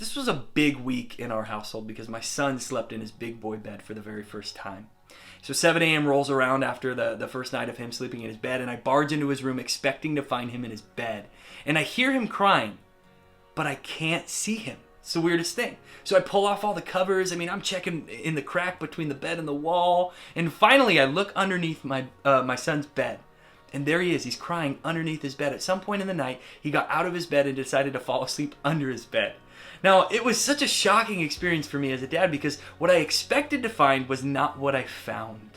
this was a big week in our household because my son slept in his big boy bed for the very first time. So 7 a.m. rolls around after the first night of him sleeping in his bed, and I barge into his room expecting to find him in his bed. And I hear him crying, but I can't see him. It's the weirdest thing. So I pull off all the covers. I'm checking in the crack between the bed and the wall. And finally, I look underneath my son's bed. And there he is. He's crying underneath his bed. At some point in the night, he got out of his bed and decided to fall asleep under his bed. Now, it was such a shocking experience for me as a dad because what I expected to find was not what I found.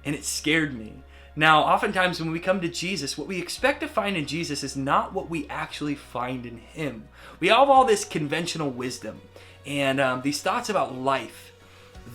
And it scared me. Now, oftentimes when we come to Jesus, what we expect to find in Jesus is not what we actually find in him. We have all this conventional wisdom and these thoughts about life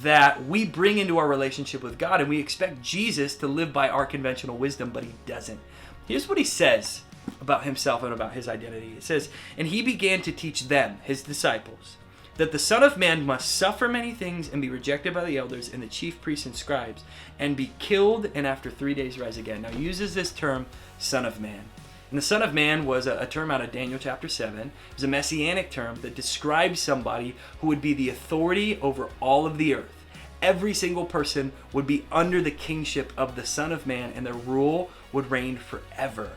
that we bring into our relationship with God, and we expect Jesus to live by our conventional wisdom, but he doesn't. Here's what he says about himself and about his identity. It says, "And he began to teach them," his disciples, "that the Son of Man must suffer many things and be rejected by the elders and the chief priests and scribes and be killed and after 3 days rise again." Now he uses this term, Son of Man. And the Son of Man was a term out of Daniel chapter 7. It was a messianic term that describes somebody who would be the authority over all of the earth. Every single person would be under the kingship of the Son of Man, and their rule would reign forever.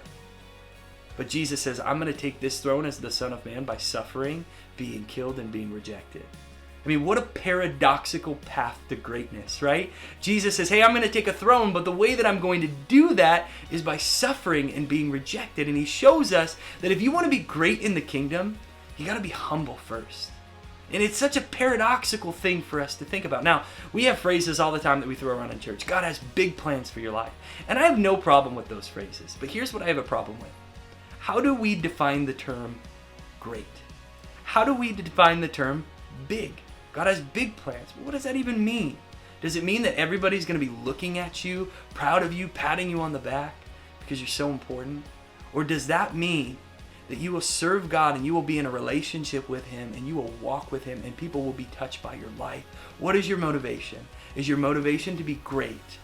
But Jesus says, I'm going to take this throne as the Son of Man by suffering, being killed, and being rejected. What a paradoxical path to greatness, right? Jesus says, hey, I'm going to take a throne, but the way that I'm going to do that is by suffering and being rejected. And he shows us that if you want to be great in the kingdom, you got to be humble first. And it's such a paradoxical thing for us to think about. Now, we have phrases all the time that we throw around in church. God has big plans for your life. And I have no problem with those phrases. But here's what I have a problem with. How do we define the term great? How do we define the term big? God has big plans. What does that even mean? Does it mean that everybody's going to be looking at you, proud of you, patting you on the back because you're so important? Or does that mean that you will serve God and you will be in a relationship with him and you will walk with him and people will be touched by your life? What is your motivation? Is your motivation to be great,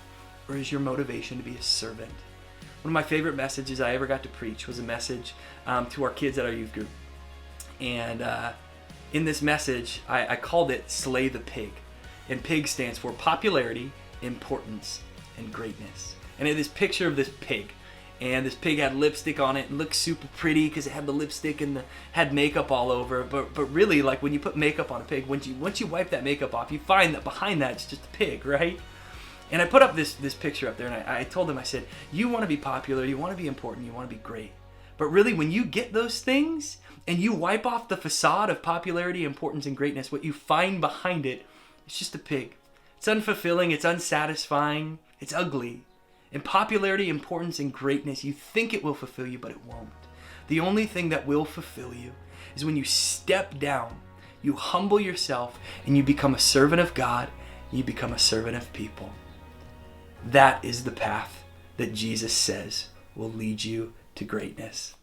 or is your motivation to be a servant? One of my favorite messages I ever got to preach was a message to our kids at our youth group. And in this message, I called it Slay the Pig. And pig stands for popularity, importance, and greatness. And I had this picture of this pig. And this pig had lipstick on it and looked super pretty because it had the lipstick and had makeup all over. But really, like when you put makeup on a pig, once you wipe that makeup off, you find that behind that it's just a pig, right? And I put up this picture up there, and I told them, I said, you want to be popular, you want to be important, you want to be great. But really, when you get those things and you wipe off the facade of popularity, importance, and greatness, what you find behind it is just a pig. It's unfulfilling, it's unsatisfying, it's ugly. And popularity, importance, and greatness, you think it will fulfill you, but it won't. The only thing that will fulfill you is when you step down, you humble yourself, and you become a servant of God, and you become a servant of people. That is the path that Jesus says will lead you to greatness.